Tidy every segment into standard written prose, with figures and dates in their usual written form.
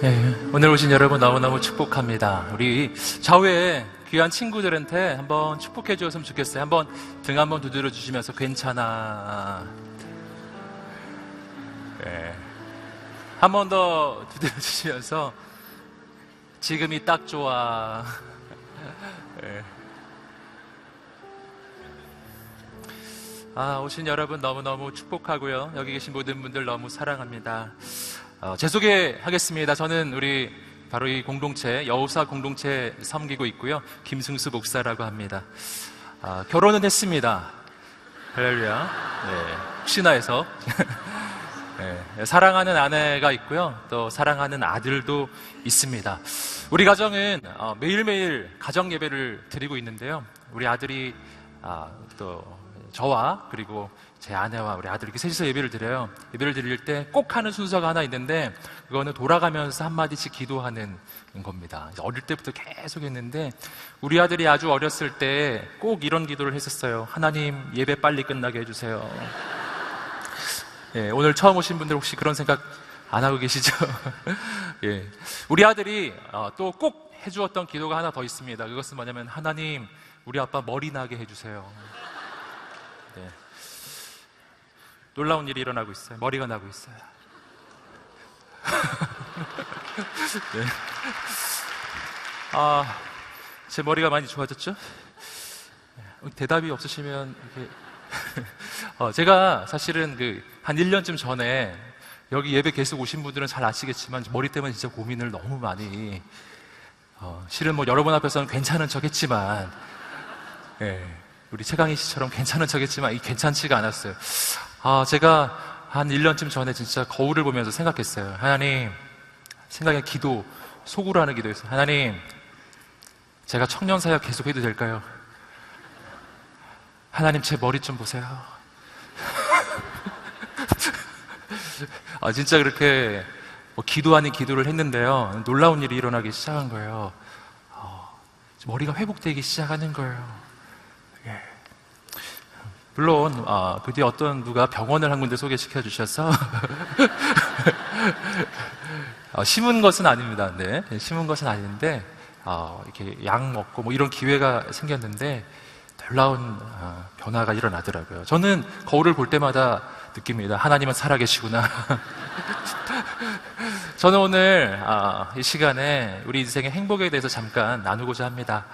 네, 오늘 오신 여러분 너무너무 축복합니다. 우리 좌우에 귀한 친구들한테 한번 축복해 주었으면 좋겠어요. 한번 등 한번 두드려 주시면서 괜찮아. 네. 한 번 더 두드려 주시면서 지금이 딱 좋아. 네. 오신 여러분 너무너무 축복하고요. 여기 계신 모든 분들 너무 사랑합니다. 제 소개하겠습니다. 저는 우리 바로 이 공동체, 여우사 공동체 섬기고 있고요. 김승수 목사라고 합니다. 결혼은 했습니다. 할렐루야. 네, 혹시나 해서. 네, 사랑하는 아내가 있고요. 또 사랑하는 아들도 있습니다. 우리 가정은 매일매일 가정 예배를 드리고 있는데요. 우리 아들이 또 저와 그리고 제 아내와 우리 아들 이렇게 셋이서 예배를 드려요. 예배를 드릴 때 꼭 하는 순서가 하나 있는데 그거는 돌아가면서 한마디씩 기도하는 겁니다. 어릴 때부터 계속 했는데 우리 아들이 아주 어렸을 때 꼭 이런 기도를 했었어요. 하나님, 예배 빨리 끝나게 해주세요. 예, 오늘 처음 오신 분들 혹시 그런 생각 안 하고 계시죠? 예, 우리 아들이 또 꼭 해주었던 기도가 하나 더 있습니다. 그것은 뭐냐면 하나님, 우리 아빠 머리 나게 해주세요. 네. 놀라운 일이 일어나고 있어요. 머리가 나고 있어요. 네. 제 머리가 많이 좋아졌죠? 대답이 없으시면 이렇게 제가 사실은 한 1년쯤 전에 여기 예배 계속 오신 분들은 잘 아시겠지만 머리 때문에 진짜 고민을 너무 많이 실은 뭐 여러분 앞에서는 괜찮은 척 했지만 우리 최강희 씨처럼 괜찮은 척 했지만 괜찮지가 않았어요. 제가 한 1년쯤 전에 진짜 거울을 보면서 생각했어요. 하나님, 생각에 기도, 속으로 하는 기도였어요. 하나님, 제가 청년사역 계속 해도 될까요? 하나님, 제 머리 좀 보세요. 진짜 그렇게 기도 아닌 기도를 했는데요. 놀라운 일이 일어나기 시작한 거예요. 머리가 회복되기 시작하는 거예요. 물론 그 뒤에 어떤 누가 병원을 한 군데 소개시켜 주셔서 심은 것은 아닙니다. 네, 심은 것은 아닌데 이렇게 약 먹고 뭐 이런 기회가 생겼는데 놀라운 변화가 일어나더라고요. 저는 거울을 볼 때마다 느낍니다. 하나님은 살아계시구나. 저는 오늘 이 시간에 우리 인생의 행복에 대해서 잠깐 나누고자 합니다.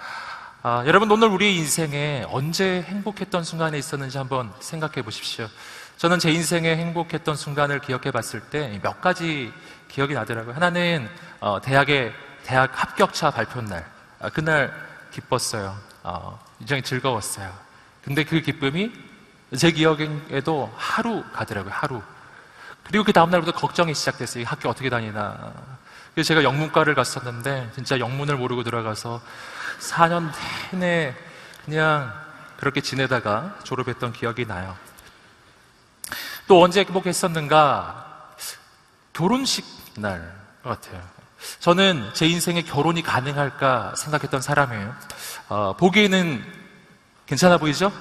여러분, 오늘 우리 인생에 언제 행복했던 순간이 있었는지 한번 생각해 보십시오. 저는 제 인생에 행복했던 순간을 기억해 봤을 때 몇 가지 기억이 나더라고요. 하나는 대학 합격차 발표 날, 그날 기뻤어요. 굉장히 즐거웠어요. 근데 그 기쁨이 제 기억에도 하루 가더라고요. 하루. 그리고 그 다음날부터 걱정이 시작됐어요. 이 학교 어떻게 다니나. 그래서 제가 영문과를 갔었는데 진짜 영문을 모르고 들어가서 4년 내내 그냥 그렇게 지내다가 졸업했던 기억이 나요. 또 언제 행복했었는가? 결혼식 날 같아요. 저는 제 인생에 결혼이 가능할까 생각했던 사람이에요. 보기에는 괜찮아 보이죠?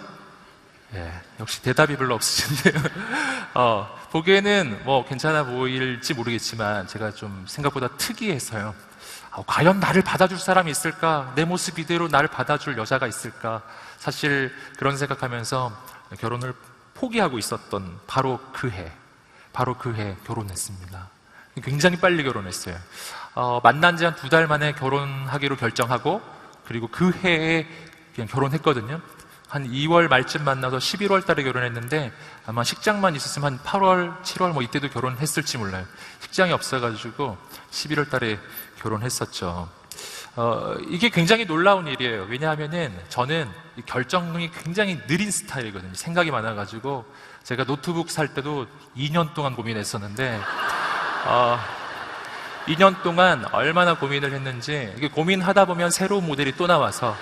예, 역시 대답이 별로 없으신데요. 보기에는 뭐 괜찮아 보일지 모르겠지만 제가 좀 생각보다 특이해서요. 과연 나를 받아줄 사람이 있을까? 내 모습 이대로 나를 받아줄 여자가 있을까? 사실 그런 생각하면서 결혼을 포기하고 있었던 바로 그 해 결혼했습니다. 굉장히 빨리 결혼했어요. 만난 지 한 2달 만에 결혼하기로 결정하고 그리고 그 해에 그냥 결혼했거든요. 한 2월 말쯤 만나서 11월 달에 결혼했는데 아마 식장만 있었으면 한 8월, 7월 뭐 이때도 결혼했을지 몰라요. 식장이 없어가지고 11월 달에 결혼했었죠. 이게 굉장히 놀라운 일이에요. 왜냐하면은 저는 이 결정이 굉장히 느린 스타일이거든요. 생각이 많아가지고 제가 노트북 살 때도 2년 동안 고민했었는데 2년 동안 얼마나 고민을 했는지 이게 고민하다 보면 새로운 모델이 또 나와서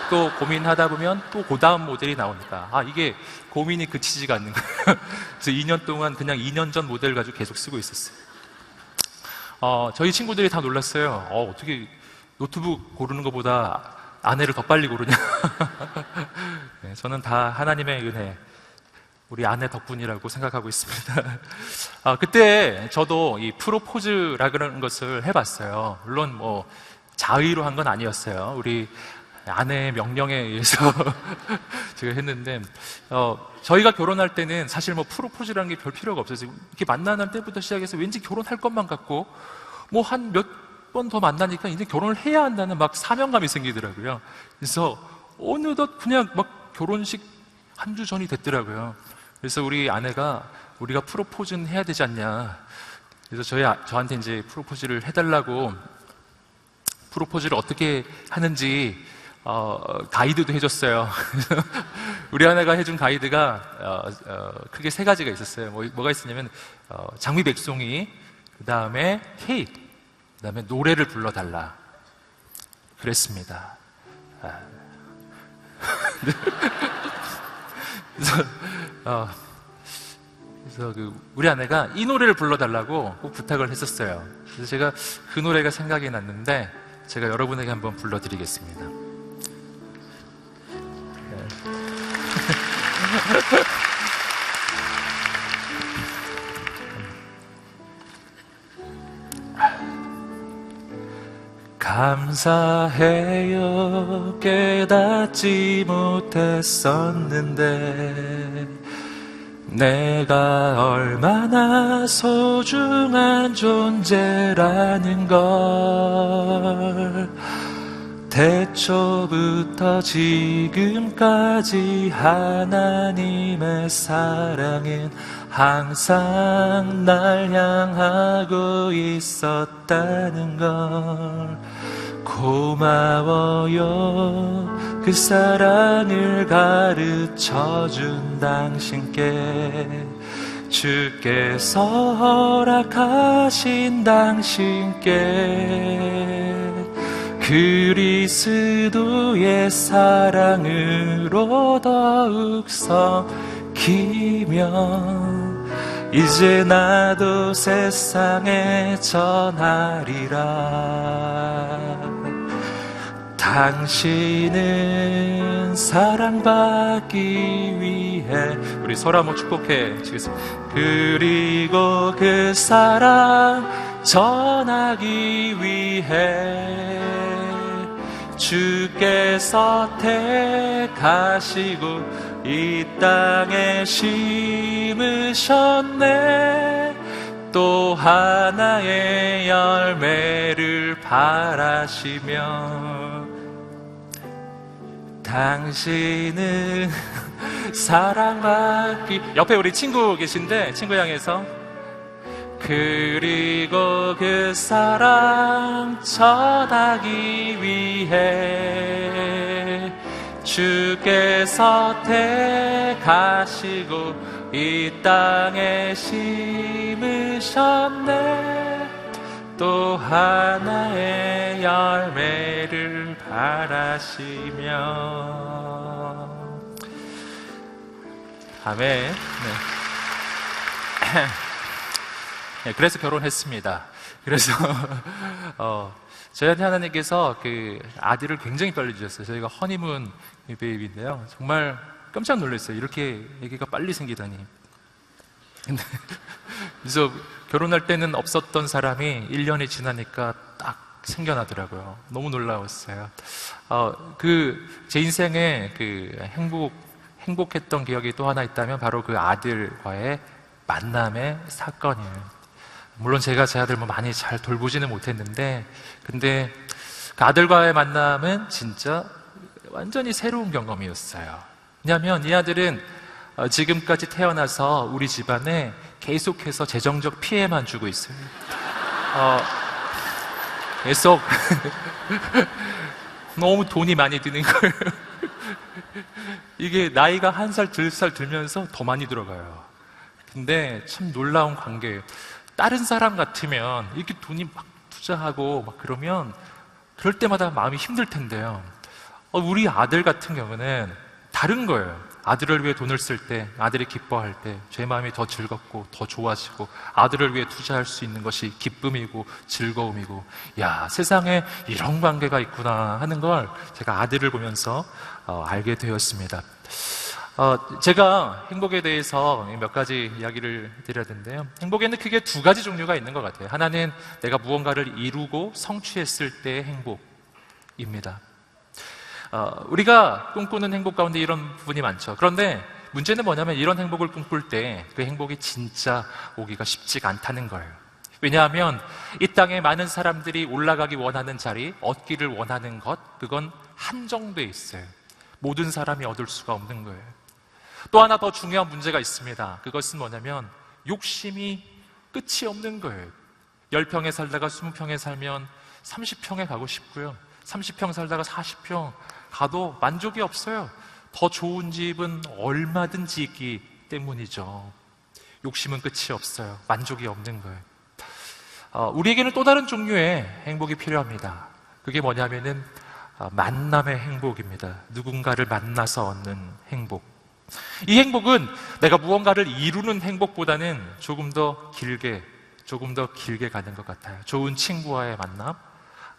또 고민하다 보면 또 그 다음 모델이 나오니까 이게 고민이 그치지가 않는 거예요. 그래서 2년 동안 그냥 2년 전 모델 가지고 계속 쓰고 있었어요. 저희 친구들이 다 놀랐어요. 어떻게 노트북 고르는 것보다 아내를 더 빨리 고르냐. 네, 저는 다 하나님의 은혜. 우리 아내 덕분이라고 생각하고 있습니다. 그때 저도 이 프로포즈라는 것을 해봤어요. 물론 뭐 자의로 한 건 아니었어요. 우리 아내의 명령에 의해서 제가 했는데, 저희가 결혼할 때는 사실 뭐 프로포즈라는 게 별 필요가 없어요. 이렇게 만나는 때부터 시작해서 왠지 결혼할 것만 같고, 뭐 한 몇 번 더 만나니까 이제 결혼을 해야 한다는 막 사명감이 생기더라고요. 그래서 어느덧 그냥 막 결혼식 한 주 전이 됐더라고요. 그래서 우리 아내가 우리가 프로포즈는 해야 되지 않냐. 그래서 저한테 이제 프로포즈를 해달라고, 프로포즈를 어떻게 하는지 가이드도 해줬어요. 우리 아내가 해준 가이드가 크게 세 가지가 있었어요. 뭐가 있었냐면 장미 백송이, 그 다음에 케이크, 그 다음에 노래를 불러달라 그랬습니다. 그래서 우리 아내가 이 노래를 불러달라고 꼭 부탁을 했었어요. 그래서 제가 그 노래가 생각이 났는데 제가 여러분에게 한번 불러드리겠습니다. 네. 감사해요. 깨닫지 못했었는데 내가 얼마나 소중한 존재라는 걸 태초부터 지금까지 하나님의 사랑은 항상 날 향하고 있었다는 걸 고마워요. 그 사랑을 가르쳐준 당신께, 주께서 허락하신 당신께 그리스도의 사랑으로 더욱 섬기며 이제 나도 세상에 전하리라. 당신은 사랑받기 위해, 우리 서로 한번 축복해 주겠습니다. 그리고 그 사랑 전하기 위해 주께서 택하시고 이 땅에 심으셨네. 또 하나의 열매를 바라시며 당신은 사랑받기, 옆에 우리 친구 계신데 친구 향해서 그리고 그 사랑 전하기 위해 주께서 택하시고 이 땅에 심으셨네. 또 하나의 열매를 바라시며. 아멘. 네. 네, 그래서 결혼했습니다. 그래서 저희한테 하나님께서 그 아들을 굉장히 빨리 주셨어요. 저희가 허니문 베이비인데요, 정말 깜짝 놀랐어요. 이렇게 아기가 빨리 생기다니. 근데 그래서 결혼할 때는 없었던 사람이 1년이 지나니까 딱 생겨나더라고요. 너무 놀라웠어요. 제 인생에 행복했던 기억이 또 하나 있다면 바로 그 아들과의 만남의 사건이에요. 물론 제가 제 아들 많이 잘 돌보지는 못했는데, 근데 그 아들과의 만남은 진짜 완전히 새로운 경험이었어요. 왜냐하면 이 아들은 지금까지 태어나서 우리 집안에 계속해서 재정적 피해만 주고 있어요. 계속 너무 돈이 많이 드는 거예요. 이게 나이가 1살, 2살 들면서 더 많이 들어가요. 근데 참 놀라운 관계예요. 다른 사람 같으면 이렇게 돈이 막 투자하고 막 그러면 그럴 때마다 마음이 힘들 텐데요. 우리 아들 같은 경우는 다른 거예요. 아들을 위해 돈을 쓸 때, 아들이 기뻐할 때 제 마음이 더 즐겁고 더 좋아지고, 아들을 위해 투자할 수 있는 것이 기쁨이고 즐거움이고, 야, 세상에 이런 관계가 있구나 하는 걸 제가 아들을 보면서 알게 되었습니다. 제가 행복에 대해서 몇 가지 이야기를 드려야 되는데요. 행복에는 크게 두 가지 종류가 있는 것 같아요. 하나는 내가 무언가를 이루고 성취했을 때의 행복입니다. 우리가 꿈꾸는 행복 가운데 이런 부분이 많죠. 그런데 문제는 뭐냐면 이런 행복을 꿈꿀 때 그 행복이 진짜 오기가 쉽지가 않다는 거예요. 왜냐하면 이 땅에 많은 사람들이 올라가기 원하는 자리, 얻기를 원하는 것, 그건 한정돼 있어요. 모든 사람이 얻을 수가 없는 거예요. 또 하나 더 중요한 문제가 있습니다. 그것은 뭐냐면 욕심이 끝이 없는 거예요. 10평에 살다가 20평에 살면 30평에 가고 싶고요. 30평 살다가 40평 가도 만족이 없어요. 더 좋은 집은 얼마든지 있기 때문이죠. 욕심은 끝이 없어요. 만족이 없는 거예요. 우리에게는 또 다른 종류의 행복이 필요합니다. 그게 뭐냐면은 만남의 행복입니다. 누군가를 만나서 얻는 행복. 이 행복은 내가 무언가를 이루는 행복보다는 조금 더 길게 가는 것 같아요. 좋은 친구와의 만남,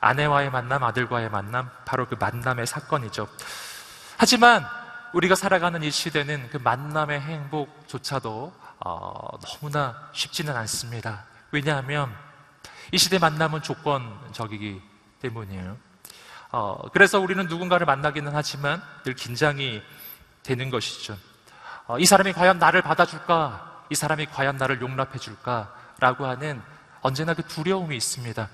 아내와의 만남, 아들과의 만남, 바로 그 만남의 사건이죠. 하지만 우리가 살아가는 이 시대는 그 만남의 행복조차도 너무나 쉽지는 않습니다. 왜냐하면 이 시대 만남은 조건적이기 때문이에요. 그래서 우리는 누군가를 만나기는 하지만 늘 긴장이 되는 것이죠. 이 사람이 과연 나를 받아줄까? 이 사람이 과연 나를 용납해줄까? 라고 하는 언제나 그 두려움이 있습니다.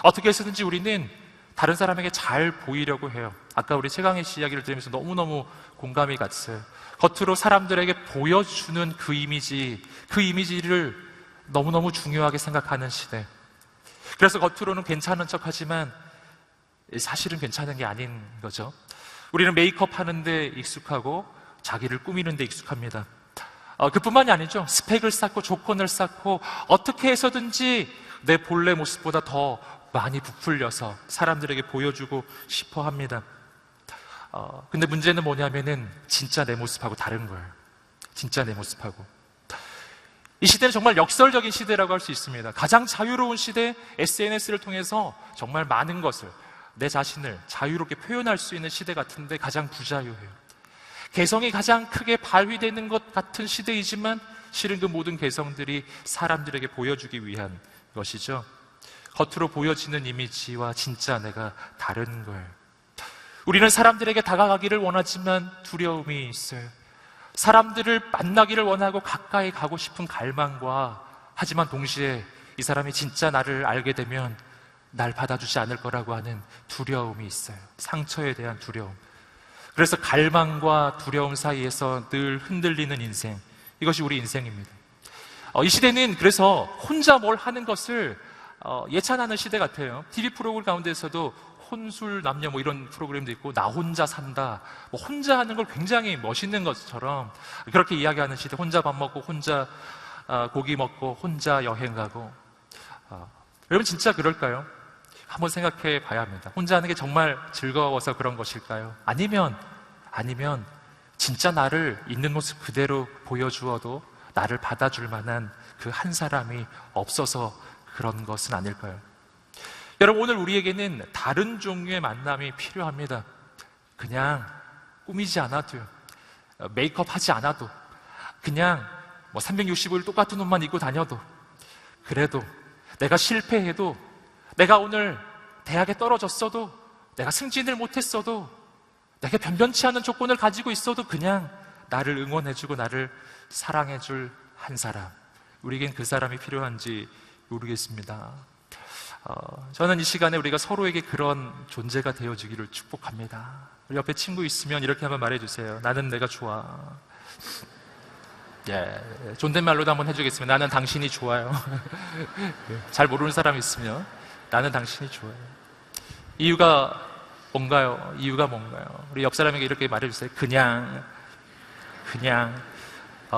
어떻게 해서든지 우리는 다른 사람에게 잘 보이려고 해요. 아까 우리 최강희 씨 이야기를 들으면서 너무너무 공감이 갔어요. 겉으로 사람들에게 보여주는 그 이미지를 너무너무 중요하게 생각하는 시대. 그래서 겉으로는 괜찮은 척 하지만 사실은 괜찮은 게 아닌 거죠. 우리는 메이크업 하는데 익숙하고 자기를 꾸미는 데 익숙합니다. 그뿐만이 아니죠. 스펙을 쌓고 조건을 쌓고 어떻게 해서든지 내 본래 모습보다 더 많이 부풀려서 사람들에게 보여주고 싶어 합니다. 근데 문제는 뭐냐면은 진짜 내 모습하고 다른 거예요. 진짜 내 모습하고. 이 시대는 정말 역설적인 시대라고 할 수 있습니다. 가장 자유로운 시대, SNS를 통해서 정말 많은 것을, 내 자신을 자유롭게 표현할 수 있는 시대 같은데 가장 부자유해요. 개성이 가장 크게 발휘되는 것 같은 시대이지만 실은 그 모든 개성들이 사람들에게 보여주기 위한 것이죠. 겉으로 보여지는 이미지와 진짜 내가 다른 거예요. 우리는 사람들에게 다가가기를 원하지만 두려움이 있어요. 사람들을 만나기를 원하고 가까이 가고 싶은 갈망과, 하지만 동시에 이 사람이 진짜 나를 알게 되면 날 받아주지 않을 거라고 하는 두려움이 있어요. 상처에 대한 두려움. 그래서 갈망과 두려움 사이에서 늘 흔들리는 인생, 이것이 우리 인생입니다. 이 시대는 그래서 혼자 뭘 하는 것을 예찬하는 시대 같아요. TV 프로그램 가운데서도 혼술 남녀 뭐 이런 프로그램도 있고, 나 혼자 산다, 뭐 혼자 하는 걸 굉장히 멋있는 것처럼 그렇게 이야기하는 시대. 혼자 밥 먹고, 혼자 고기 먹고, 혼자 여행 가고. 여러분 진짜 그럴까요? 한번 생각해 봐야 합니다. 혼자 하는 게 정말 즐거워서 그런 것일까요? 아니면 진짜 나를 있는 모습 그대로 보여주어도 나를 받아줄 만한 그 한 사람이 없어서 그런 것은 아닐까요? 여러분, 오늘 우리에게는 다른 종류의 만남이 필요합니다. 그냥 꾸미지 않아도요, 메이크업 하지 않아도, 그냥 365일 똑같은 옷만 입고 다녀도, 그래도 내가 실패해도, 내가 오늘 대학에 떨어졌어도, 내가 승진을 못했어도, 내가 변변치 않은 조건을 가지고 있어도 그냥 나를 응원해주고 나를 사랑해줄 한 사람, 우리에겐 그 사람이 필요한지 모르겠습니다. 저는 이 시간에 우리가 서로에게 그런 존재가 되어주기를 축복합니다. 우리 옆에 친구 있으면 이렇게 한번 말해주세요. 나는 내가 좋아. 존댓말로도 한번 해주겠습니다. 나는 당신이 좋아요. 잘 모르는 사람 있으면 나는 당신이 좋아요. 이유가 뭔가요? 우리 옆 사람에게 이렇게 말해주세요. 그냥.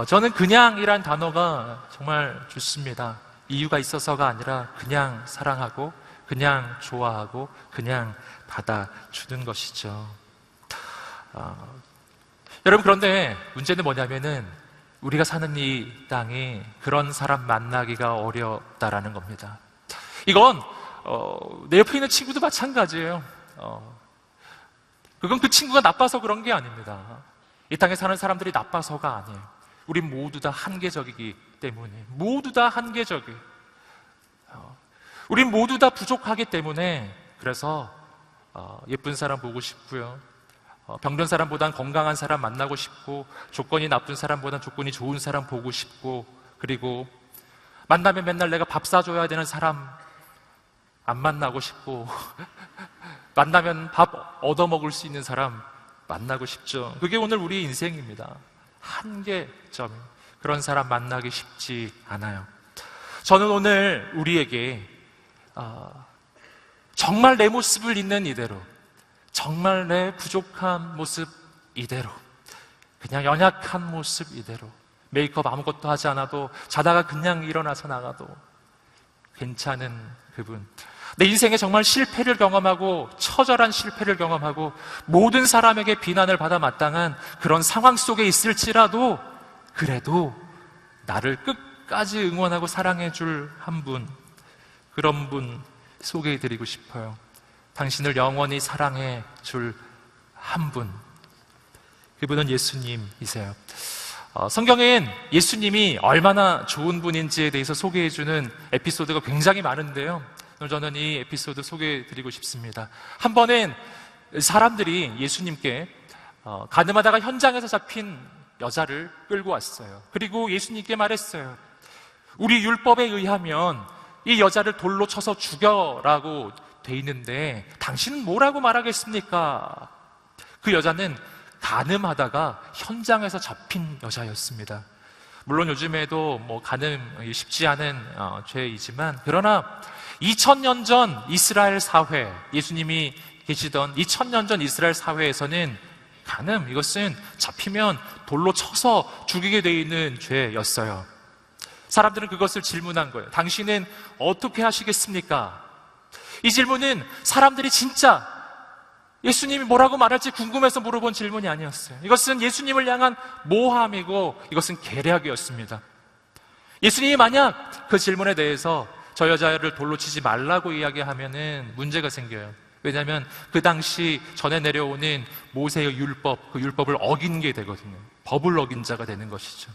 저는 그냥이란 단어가 정말 좋습니다. 이유가 있어서가 아니라 그냥 사랑하고, 그냥 좋아하고, 그냥 받아주는 것이죠. 여러분, 그런데 문제는 뭐냐면은 우리가 사는 이 땅이 그런 사람 만나기가 어렵다라는 겁니다. 이건 내 옆에 있는 친구도 마찬가지예요. 그건 그 친구가 나빠서 그런 게 아닙니다. 이 땅에 사는 사람들이 나빠서가 아니에요. 우리 모두 다 한계적이기 때문에, 모두 다 한계적이에요. 우리 모두 다 부족하기 때문에, 그래서 예쁜 사람 보고 싶고요, 병든 사람보단 건강한 사람 만나고 싶고, 조건이 나쁜 사람보단 조건이 좋은 사람 보고 싶고, 그리고 만나면 맨날 내가 밥 사줘야 되는 사람 안 만나고 싶고, 만나면 밥 얻어먹을 수 있는 사람 만나고 싶죠. 그게 오늘 우리 인생입니다. 한계점, 그런 사람 만나기 쉽지 않아요. 저는 오늘 우리에게 정말 내 모습을 있는 이대로, 정말 내 부족한 모습 이대로, 그냥 연약한 모습 이대로, 메이크업 아무것도 하지 않아도, 자다가 그냥 일어나서 나가도 괜찮은 그분, 내 인생에 정말 실패를 경험하고, 처절한 실패를 경험하고, 모든 사람에게 비난을 받아 마땅한 그런 상황 속에 있을지라도, 그래도 나를 끝까지 응원하고 사랑해 줄 한 분, 그런 분 소개해 드리고 싶어요. 당신을 영원히 사랑해 줄 한 분, 그분은 예수님이세요. 성경엔 예수님이 얼마나 좋은 분인지에 대해서 소개해 주는 에피소드가 굉장히 많은데요, 오늘 저는 이 에피소드 소개해 드리고 싶습니다. 한 번은 사람들이 예수님께 가늠하다가 현장에서 잡힌 여자를 끌고 왔어요. 그리고 예수님께 말했어요. 우리 율법에 의하면 이 여자를 돌로 쳐서 죽여라고 돼 있는데 당신은 뭐라고 말하겠습니까? 그 여자는 간음하다가 현장에서 잡힌 여자였습니다. 물론 요즘에도 간음이 쉽지 않은 죄이지만, 그러나 2000년 전 이스라엘 사회, 예수님이 계시던 2000년 전 이스라엘 사회에서는 간음, 이것은 잡히면 돌로 쳐서 죽이게 되어 있는 죄였어요. 사람들은 그것을 질문한 거예요. 당신은 어떻게 하시겠습니까? 이 질문은 사람들이 진짜 예수님이 뭐라고 말할지 궁금해서 물어본 질문이 아니었어요. 이것은 예수님을 향한 모함이고, 이것은 계략이었습니다. 예수님이 만약 그 질문에 대해서 저 여자를 돌로 치지 말라고 이야기하면은 문제가 생겨요. 왜냐하면 그 당시 전에 내려오는 모세의 율법, 그 율법을 어긴 게 되거든요. 법을 어긴 자가 되는 것이죠.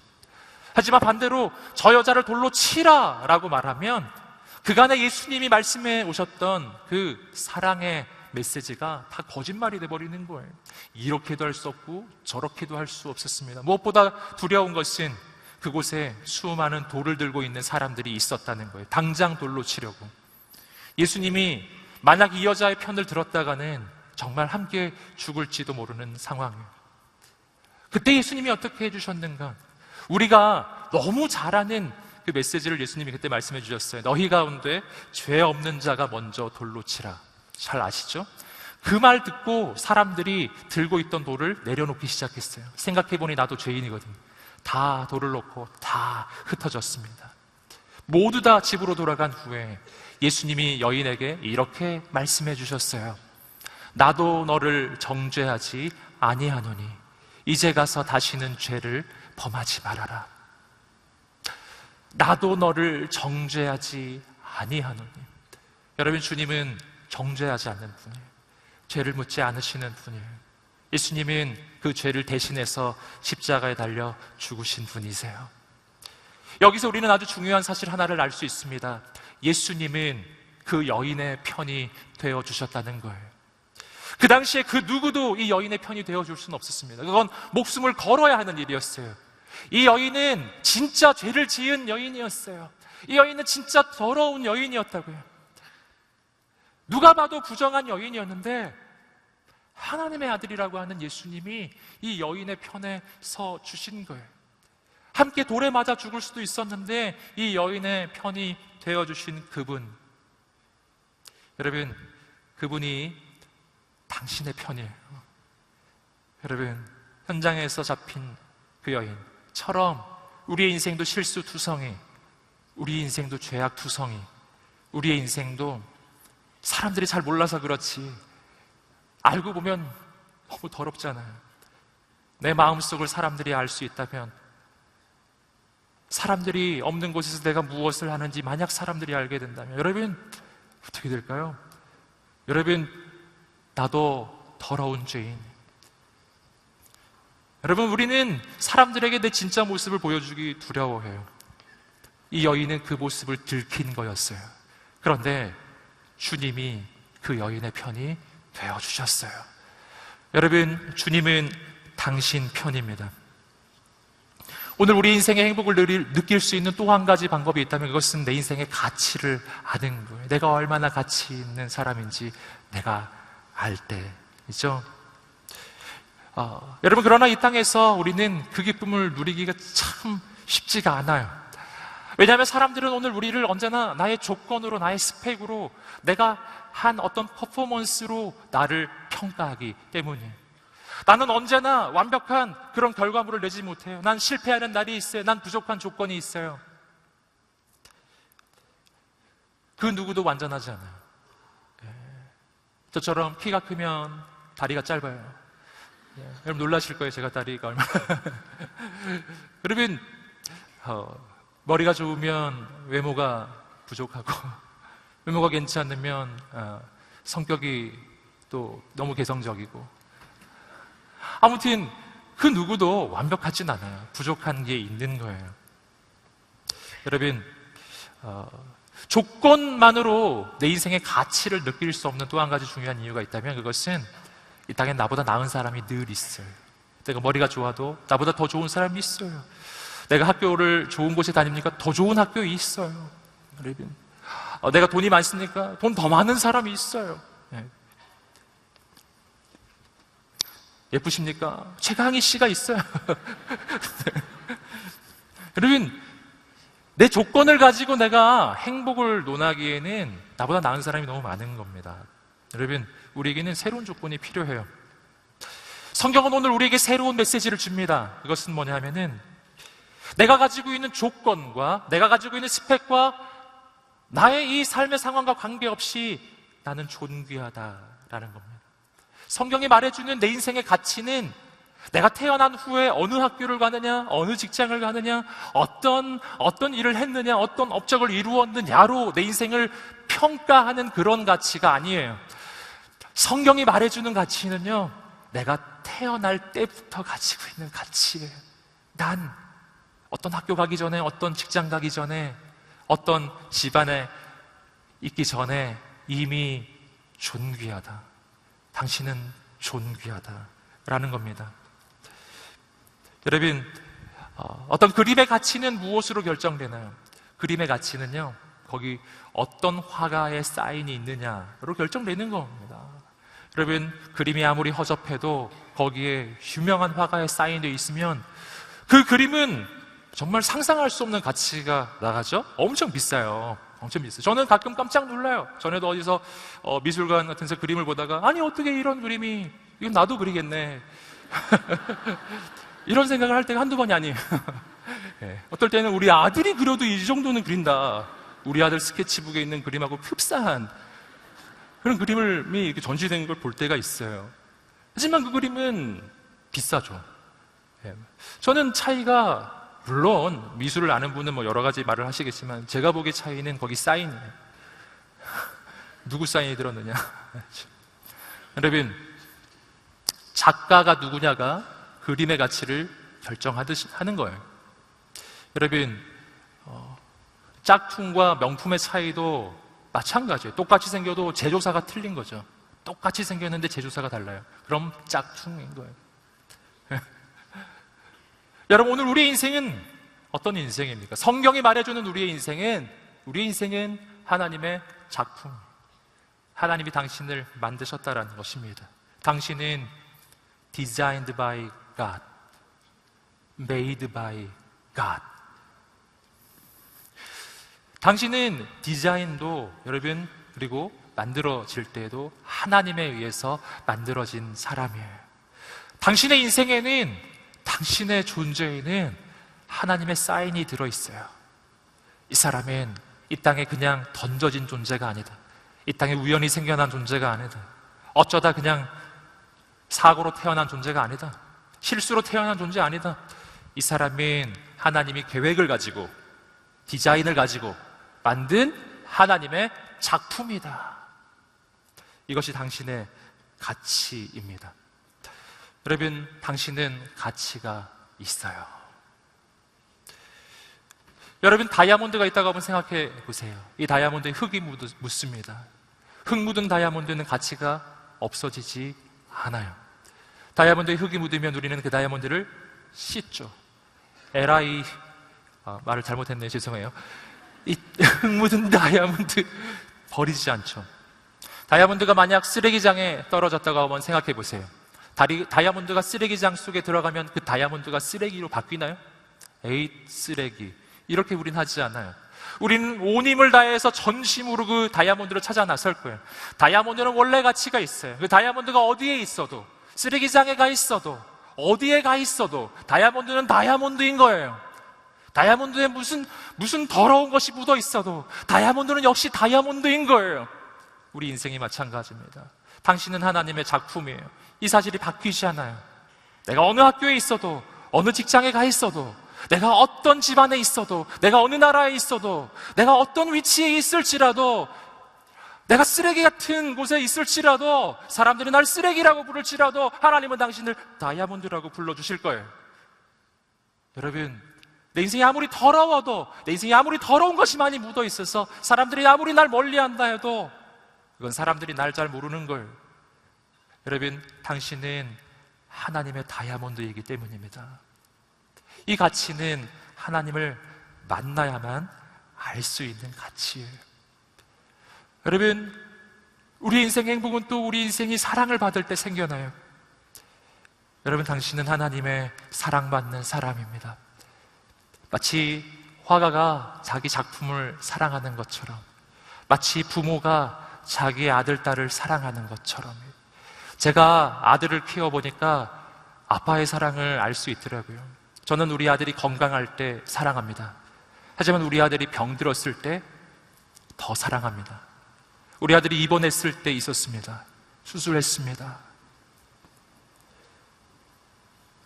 하지만 반대로 저 여자를 돌로 치라라고 말하면 그간의 예수님이 말씀해 오셨던 그 사랑의 메시지가 다 거짓말이 돼버리는 거예요. 이렇게도 할 수 없고 저렇게도 할 수 없었습니다. 무엇보다 두려운 것은 그곳에 수많은 돌을 들고 있는 사람들이 있었다는 거예요. 당장 돌로 치려고. 예수님이 만약 이 여자의 편을 들었다가는 정말 함께 죽을지도 모르는 상황이에요. 그때 예수님이 어떻게 해주셨는가? 우리가 너무 잘 아는 그 메시지를 예수님이 그때 말씀해 주셨어요. 너희 가운데 죄 없는 자가 먼저 돌로 치라. 잘 아시죠? 그 말 듣고 사람들이 들고 있던 돌을 내려놓기 시작했어요. 생각해보니 나도 죄인이거든요. 다 돌을 놓고 다 흩어졌습니다. 모두 다 집으로 돌아간 후에 예수님이 여인에게 이렇게 말씀해 주셨어요. 나도 너를 정죄하지 아니하노니 이제 가서 다시는 죄를 범하지 말아라. 나도 너를 정죄하지 아니하노니. 여러분, 주님은 정죄하지 않는 분이에요. 죄를 묻지 않으시는 분이에요. 예수님은 그 죄를 대신해서 십자가에 달려 죽으신 분이세요. 여기서 우리는 아주 중요한 사실 하나를 알 수 있습니다. 예수님은 그 여인의 편이 되어주셨다는 거예요. 그 당시에 그 누구도 이 여인의 편이 되어줄 수는 없었습니다. 그건 목숨을 걸어야 하는 일이었어요. 이 여인은 진짜 죄를 지은 여인이었어요. 이 여인은 진짜 더러운 여인이었다고요. 누가 봐도 부정한 여인이었는데 하나님의 아들이라고 하는 예수님이 이 여인의 편에 서 주신 거예요. 함께 돌에 맞아 죽을 수도 있었는데 이 여인의 편이 되어주신 그분, 여러분, 그분이 당신의 편이에요. 여러분, 현장에서 잡힌 그 여인처럼 우리의 인생도 실수투성이, 우리의 인생도 죄악투성이, 우리의 인생도 사람들이 잘 몰라서 그렇지 알고 보면 너무 더럽잖아요. 내 마음속을 사람들이 알 수 있다면, 사람들이 없는 곳에서 내가 무엇을 하는지 만약 사람들이 알게 된다면, 여러분 어떻게 될까요? 여러분, 나도 더러운 죄인, 여러분, 우리는 사람들에게 내 진짜 모습을 보여주기 두려워해요. 이 여인은 그 모습을 들킨 거였어요. 그런데 주님이 그 여인의 편이 되어주셨어요. 여러분, 주님은 당신 편입니다. 오늘 우리 인생의 행복을 느낄 수 있는 또 한 가지 방법이 있다면 그것은 내 인생의 가치를 아는 거예요. 내가 얼마나 가치 있는 사람인지 내가 알 때이죠. 여러분, 그러나 이 땅에서 우리는 그 기쁨을 누리기가 참 쉽지가 않아요. 왜냐하면 사람들은 오늘 우리를 언제나 나의 조건으로, 나의 스펙으로, 내가 한 어떤 퍼포먼스로 나를 평가하기 때문이에요. 나는 언제나 완벽한 그런 결과물을 내지 못해요. 난 실패하는 날이 있어요. 난 부족한 조건이 있어요. 그 누구도 완전하지 않아요. 저처럼 키가 크면 다리가 짧아요. 여러분 놀라실 거예요. 제가 다리가 얼마나 여러분, 머리가 좋으면 외모가 부족하고 외모가 괜찮으면 성격이 또 너무 개성적이고, 아무튼 그 누구도 완벽하진 않아요. 부족한 게 있는 거예요. 여러분, 조건만으로 내 인생의 가치를 느낄 수 없는 또 한 가지 중요한 이유가 있다면 그것은 이 땅에 나보다 나은 사람이 늘 있어요. 내가 머리가 좋아도 나보다 더 좋은 사람이 있어요. 내가 학교를 좋은 곳에 다니니까 더 좋은 학교에 있어요. 여러분, 내가 돈이 많으니까 돈 더 많은 사람이 있어요. 예쁘십니까? 최강희 씨가 있어요. 여러분, 내 조건을 가지고 내가 행복을 논하기에는 나보다 나은 사람이 너무 많은 겁니다. 여러분, 우리에게는 새로운 조건이 필요해요. 성경은 오늘 우리에게 새로운 메시지를 줍니다. 그것은 뭐냐 하면은 내가 가지고 있는 조건과 내가 가지고 있는 스펙과 나의 이 삶의 상황과 관계없이 나는 존귀하다라는 겁니다. 성경이 말해주는 내 인생의 가치는 내가 태어난 후에 어느 학교를 가느냐, 어느 직장을 가느냐, 어떤 일을 했느냐, 어떤 업적을 이루었느냐로 내 인생을 평가하는 그런 가치가 아니에요. 성경이 말해주는 가치는요, 내가 태어날 때부터 가지고 있는 가치예요. 난 어떤 학교 가기 전에, 어떤 직장 가기 전에, 어떤 집안에 있기 전에 이미 존귀하다. 당신은 존귀하다라는 겁니다. 여러분, 어떤 그림의 가치는 무엇으로 결정되나요? 그림의 가치는요, 거기 어떤 화가의 사인이 있느냐로 결정되는 겁니다. 여러분, 그림이 아무리 허접해도 거기에 유명한 화가의 사인이 있으면 그 그림은 정말 상상할 수 없는 가치가 나가죠? 엄청 비싸요. 엄청 비싸요. 저는 가끔 깜짝 놀라요. 전에도 어디서 미술관 같은 데서 그림을 보다가, 아니 어떻게 이런 그림이, 이건 나도 그리겠네. 이런 생각을 할 때가 한두 번이 아니에요. 네. 어떨 때는 우리 아들이 그려도 이 정도는 그린다. 우리 아들 스케치북에 있는 그림하고 흡사한 그런 그림이 이렇게 전시된 걸 볼 때가 있어요. 하지만 그 그림은 비싸죠. 네. 저는 차이가, 물론 미술을 아는 분은 뭐 여러 가지 말을 하시겠지만 제가 보기에 차이는 거기 사인이에요. 누구 사인이 들었느냐. 여러분, 작가가 누구냐가 그림의 가치를 결정하듯이 하는 거예요. 여러분, 짝퉁과 명품의 차이도 마찬가지예요. 똑같이 생겨도 제조사가 틀린 거죠. 똑같이 생겼는데 제조사가 달라요. 그럼 짝퉁인 거예요. 여러분, 오늘 우리의 인생은 어떤 인생입니까? 성경이 말해주는 우리의 인생은 하나님의 작품. 하나님이 당신을 만드셨다라는 것입니다. 당신은 designed by God, made by God. 당신은 디자인도, 여러분, 그리고 만들어질 때에도 하나님에 의해서 만들어진 사람이에요. 당신의 인생에는, 당신의 존재에는 하나님의 사인이 들어있어요. 이 사람은 이 땅에 그냥 던져진 존재가 아니다. 이 땅에 우연히 생겨난 존재가 아니다. 어쩌다 그냥 사고로 태어난 존재가 아니다. 실수로 태어난 존재 아니다. 이 사람은 하나님이 계획을 가지고, 디자인을 가지고 만든 하나님의 작품이다. 이것이 당신의 가치입니다. 여러분, 당신은 가치가 있어요. 여러분, 다이아몬드가 있다고 한번 생각해 보세요. 이 다이아몬드에 흙이 묻습니다. 흙 묻은 다이아몬드는 가치가 없어지지 않아요. 다이아몬드에 흙이 묻으면 우리는 그 다이아몬드를 씻죠. 말을 잘못했네요. 죄송해요. 이 흙 묻은 다이아몬드 버리지 않죠. 다이아몬드가 만약 쓰레기장에 떨어졌다고 한번 생각해 보세요. 다이아몬드가 쓰레기장 속에 들어가면 그 다이아몬드가 쓰레기로 바뀌나요? 에이, 쓰레기. 이렇게 우린 하지 않아요. 우리는 온 힘을 다해서 전심으로 그 다이아몬드를 찾아 나설 거예요. 다이아몬드는 원래 가치가 있어요. 그 다이아몬드가 어디에 있어도, 쓰레기장에 가 있어도, 어디에 가 있어도 다이아몬드는 다이아몬드인 거예요. 다이아몬드에 무슨 더러운 것이 묻어 있어도 다이아몬드는 역시 다이아몬드인 거예요. 우리 인생이 마찬가지입니다. 당신은 하나님의 작품이에요. 이 사실이 바뀌지 않아요. 내가 어느 학교에 있어도, 어느 직장에 가 있어도, 내가 어떤 집안에 있어도, 내가 어느 나라에 있어도, 내가 어떤 위치에 있을지라도, 내가 쓰레기 같은 곳에 있을지라도, 사람들이 날 쓰레기라고 부를지라도 하나님은 당신을 다이아몬드라고 불러주실 거예요. 여러분, 내 인생이 아무리 더러워도, 내 인생이 아무리 더러운 것이 많이 묻어 있어서 사람들이 아무리 날 멀리한다 해도 그건 사람들이 날 잘 모르는 걸. 여러분, 당신은 하나님의 다이아몬드이기 때문입니다. 이 가치는 하나님을 만나야만 알 수 있는 가치예요. 여러분, 우리 인생의 행복은 또 우리 인생이 사랑을 받을 때 생겨나요. 여러분, 당신은 하나님의 사랑받는 사람입니다. 마치 화가가 자기 작품을 사랑하는 것처럼, 마치 부모가 자기의 아들, 딸을 사랑하는 것처럼. 제가 아들을 키워보니까 아빠의 사랑을 알 수 있더라고요. 저는 우리 아들이 건강할 때 사랑합니다. 하지만 우리 아들이 병들었을 때 더 사랑합니다. 우리 아들이 입원했을 때 있었습니다. 수술했습니다.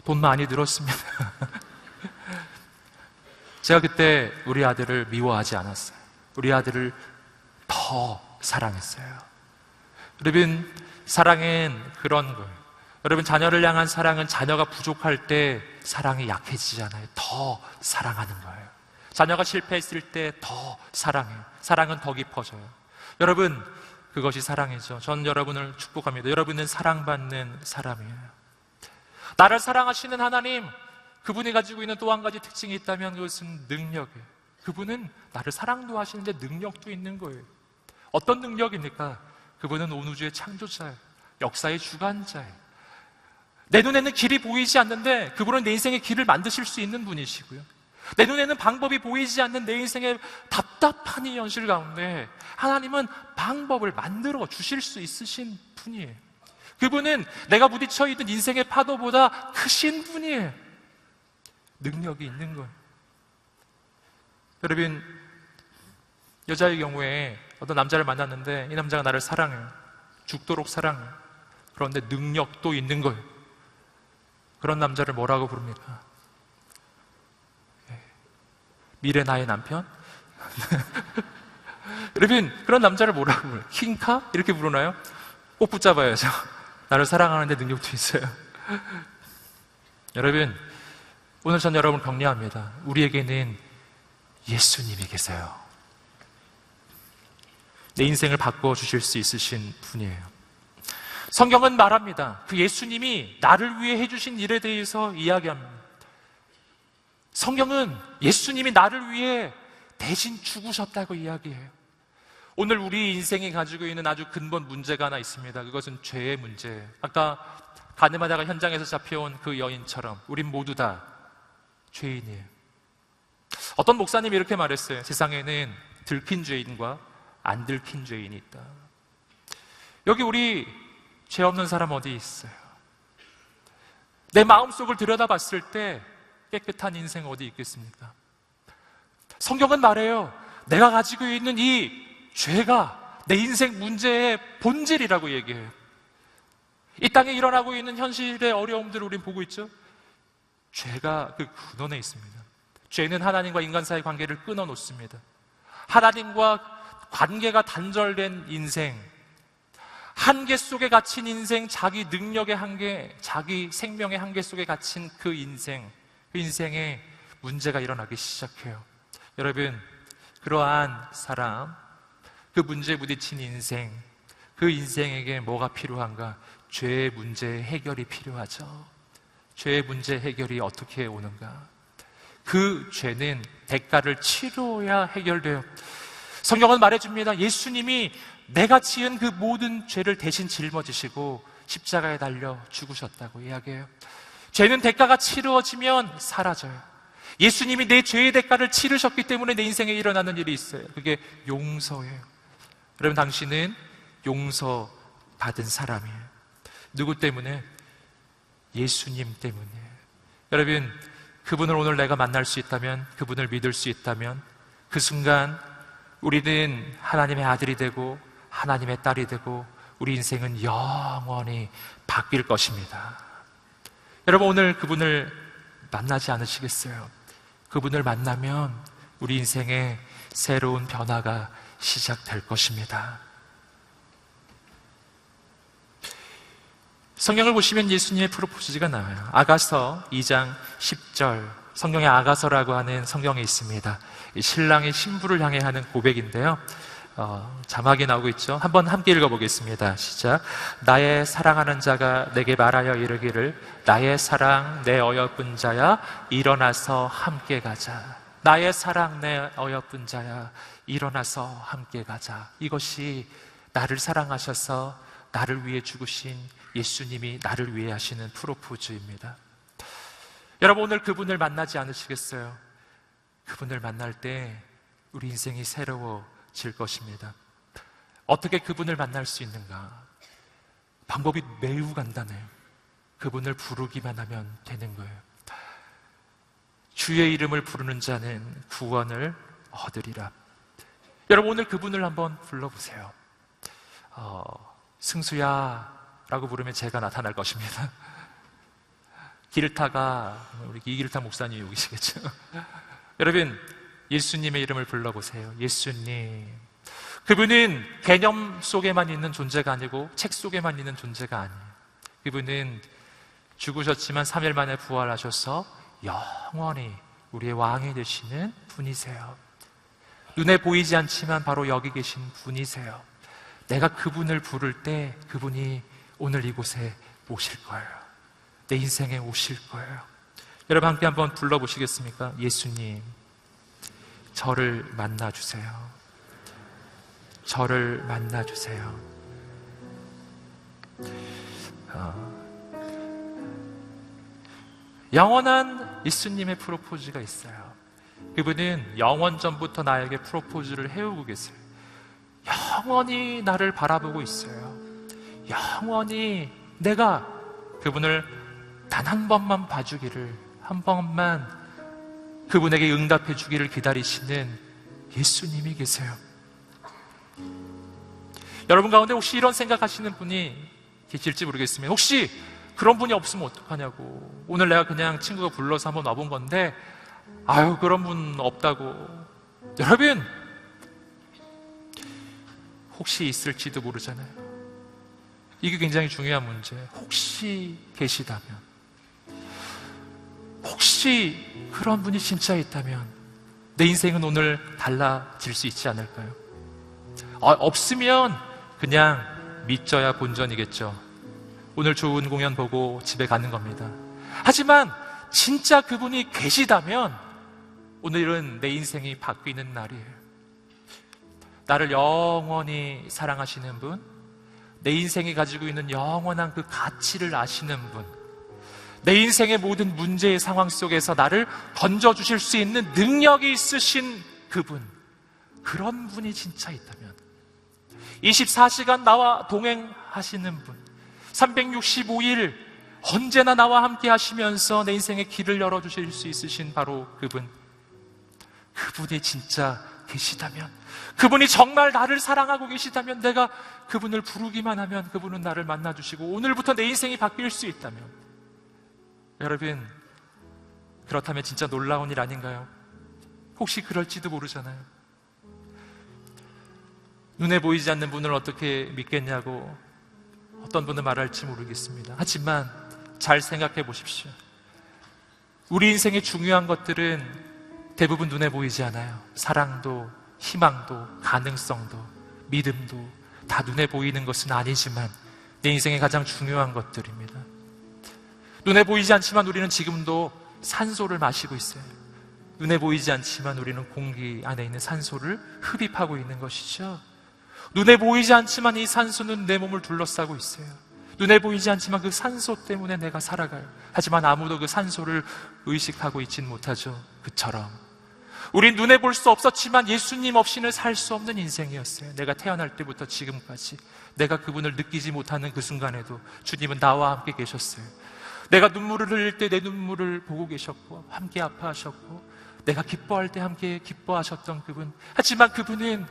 돈 많이 들었습니다. 제가 그때 우리 아들을 미워하지 않았어요. 우리 아들을 더 사랑했어요. 여러분, 사랑은 그런 거예요. 여러분, 자녀를 향한 사랑은 자녀가 부족할 때 사랑이 약해지잖아요. 더 사랑하는 거예요. 자녀가 실패했을 때 더 사랑해요. 사랑은 더 깊어져요. 여러분, 그것이 사랑이죠. 전 여러분을 축복합니다. 여러분은 사랑받는 사람이에요. 나를 사랑하시는 하나님, 그분이 가지고 있는 또 한 가지 특징이 있다면 그것은 능력이에요. 그분은 나를 사랑도 하시는데 능력도 있는 거예요. 어떤 능력입니까? 그분은 온 우주의 창조자예요. 역사의 주관자예요. 내 눈에는 길이 보이지 않는데 그분은 내 인생의 길을 만드실 수 있는 분이시고요. 내 눈에는 방법이 보이지 않는 내 인생의 답답한 이 현실 가운데 하나님은 방법을 만들어 주실 수 있으신 분이에요. 그분은 내가 부딪혀 있는 인생의 파도보다 크신 분이에요. 능력이 있는 거예요. 여러분, 여자의 경우에 어떤 남자를 만났는데 이 남자가 나를 사랑해요. 죽도록 사랑해요. 그런데 능력도 있는 거예요. 그런 남자를 뭐라고 부릅니까? 미래 나의 남편? 여러분, 그런 남자를 뭐라고 부르나요? 킹카? 이렇게 부르나요? 꼭 붙잡아야죠. 나를 사랑하는데 능력도 있어요. 여러분, 오늘 전 여러분을 격려합니다. 우리에게는 예수님이 계세요. 내 인생을 바꿔주실 수 있으신 분이에요. 성경은 말합니다. 그 예수님이 나를 위해 해주신 일에 대해서 이야기합니다. 성경은 예수님이 나를 위해 대신 죽으셨다고 이야기해요. 오늘 우리 인생이 가지고 있는 아주 근본 문제가 하나 있습니다. 그것은 죄의 문제예요. 아까 가늠하다가 현장에서 잡혀온 그 여인처럼 우린 모두 다 죄인이에요. 어떤 목사님이 이렇게 말했어요. 세상에는 들킨 죄인과 안 들킨 죄인이 있다. 여기 우리 죄 없는 사람 어디 있어요? 내 마음속을 들여다봤을 때 깨끗한 인생 어디 있겠습니까? 성경은 말해요. 내가 가지고 있는 이 죄가 내 인생 문제의 본질이라고 얘기해요. 이 땅에 일어나고 있는 현실의 어려움들을 우린 보고 있죠? 죄가 그 근원에 있습니다. 죄는 하나님과 인간 사이의 관계를 끊어놓습니다. 하나님과 관계가 단절된 인생, 한계 속에 갇힌 인생, 자기 능력의 한계, 자기 생명의 한계 속에 갇힌 그 인생에 문제가 일어나기 시작해요. 여러분, 그러한 사람, 그 문제에 부딪힌 인생, 그 인생에게 뭐가 필요한가? 죄의 문제 해결이 필요하죠. 죄의 문제 해결이 어떻게 오는가? 그 죄는 대가를 치러야 해결돼요. 성경은 말해줍니다. 예수님이 내가 지은 그 모든 죄를 대신 짊어지시고 십자가에 달려 죽으셨다고 이야기해요. 죄는 대가가 치루어지면 사라져요. 예수님이 내 죄의 대가를 치르셨기 때문에 내 인생에 일어나는 일이 있어요. 그게 용서예요. 여러분, 당신은 용서받은 사람이에요. 누구 때문에? 예수님 때문에. 여러분, 그분을 오늘 내가 만날 수 있다면, 그분을 믿을 수 있다면 그 순간 우리는 하나님의 아들이 되고 하나님의 딸이 되고 우리 인생은 영원히 바뀔 것입니다. 여러분, 오늘 그분을 만나지 않으시겠어요? 그분을 만나면 우리 인생에 새로운 변화가 시작될 것입니다. 성경을 보시면 예수님의 프로포즈가 나와요. 아가서 2장 10절, 성경에 아가서라고 하는 성경이 있습니다. 신랑이 신부를 향해 하는 고백인데요. 자막이 나오고 있죠. 한번 함께 읽어보겠습니다. 시작. 나의 사랑하는 자가 내게 말하여 이르기를 나의 사랑 내 어여쁜 자야 일어나서 함께 가자. 나의 사랑 내 어여쁜 자야 일어나서 함께 가자. 이것이 나를 사랑하셔서 나를 위해 죽으신 예수님이 나를 위해 하시는 프로포즈입니다. 여러분, 오늘 그분을 만나지 않으시겠어요? 그분을 만날 때 우리 인생이 새로워질 것입니다. 어떻게 그분을 만날 수 있는가? 방법이 매우 간단해요. 그분을 부르기만 하면 되는 거예요. 주의 이름을 부르는 자는 구원을 얻으리라. 여러분, 오늘 그분을 한번 불러보세요. 승수야 라고 부르면 제가 나타날 것입니다. 기르타가 우리 이기르타 목사님이 여기 계시겠죠. 여러분, 예수님의 이름을 불러보세요. 예수님. 그분은 개념 속에만 있는 존재가 아니고 책 속에만 있는 존재가 아니에요. 그분은 죽으셨지만 3일 만에 부활하셔서 영원히 우리의 왕이 되시는 분이세요. 눈에 보이지 않지만 바로 여기 계신 분이세요. 내가 그분을 부를 때 그분이 오늘 이곳에 오실 거예요. 내 인생에 오실 거예요. 여러분, 함께 한번 불러보시겠습니까? 예수님, 저를 만나주세요. 저를 만나주세요. 영원한 예수님의 프로포즈가 있어요. 그분은 영원 전부터 나에게 프로포즈를 해오고 계세요. 영원히 나를 바라보고 있어요. 영원히 내가 그분을 단 한 번만 봐주기를, 한 번만 그분에게 응답해 주기를 기다리시는 예수님이 계세요. 여러분 가운데 혹시 이런 생각하시는 분이 계실지 모르겠습니다. 혹시 그런 분이 없으면 어떡하냐고. 오늘 내가 그냥 친구가 불러서 한번 와본 건데 아유, 그런 분 없다고. 여러분, 혹시 있을지도 모르잖아요. 이게 굉장히 중요한 문제예요. 혹시 계시다면, 혹시 그런 분이 진짜 있다면 내 인생은 오늘 달라질 수 있지 않을까요? 없으면 그냥 믿져야 본전이겠죠. 오늘 좋은 공연 보고 집에 가는 겁니다. 하지만 진짜 그분이 계시다면 오늘은 내 인생이 바뀌는 날이에요. 나를 영원히 사랑하시는 분, 내 인생이 가지고 있는 영원한 그 가치를 아시는 분, 내 인생의 모든 문제의 상황 속에서 나를 던져주실 수 있는 능력이 있으신 그분, 그런 분이 진짜 있다면 24시간 나와 동행하시는 분, 365일 언제나 나와 함께 하시면서 내 인생의 길을 열어주실 수 있으신 바로 그분, 그분이 진짜 계시다면, 그분이 정말 나를 사랑하고 계시다면, 내가 그분을 부르기만 하면 그분은 나를 만나주시고 오늘부터 내 인생이 바뀔 수 있다면, 여러분, 그렇다면 진짜 놀라운 일 아닌가요? 혹시 그럴지도 모르잖아요. 눈에 보이지 않는 분을 어떻게 믿겠냐고 어떤 분은 말할지 모르겠습니다. 하지만 잘 생각해 보십시오. 우리 인생의 중요한 것들은 대부분 눈에 보이지 않아요. 사랑도, 희망도, 가능성도, 믿음도 다 눈에 보이는 것은 아니지만 내 인생의 가장 중요한 것들입니다. 눈에 보이지 않지만 우리는 지금도 산소를 마시고 있어요. 눈에 보이지 않지만 우리는 공기 안에 있는 산소를 흡입하고 있는 것이죠. 눈에 보이지 않지만 이 산소는 내 몸을 둘러싸고 있어요. 눈에 보이지 않지만 그 산소 때문에 내가 살아가요. 하지만 아무도 그 산소를 의식하고 있진 못하죠. 그처럼 우린 눈에 볼 수 없었지만 예수님 없이는 살 수 없는 인생이었어요. 내가 태어날 때부터 지금까지 내가 그분을 느끼지 못하는 그 순간에도 주님은 나와 함께 계셨어요. 내가 눈물을 흘릴 때 내 눈물을 보고 계셨고 함께 아파하셨고 내가 기뻐할 때 함께 기뻐하셨던 그분. 하지만 그분은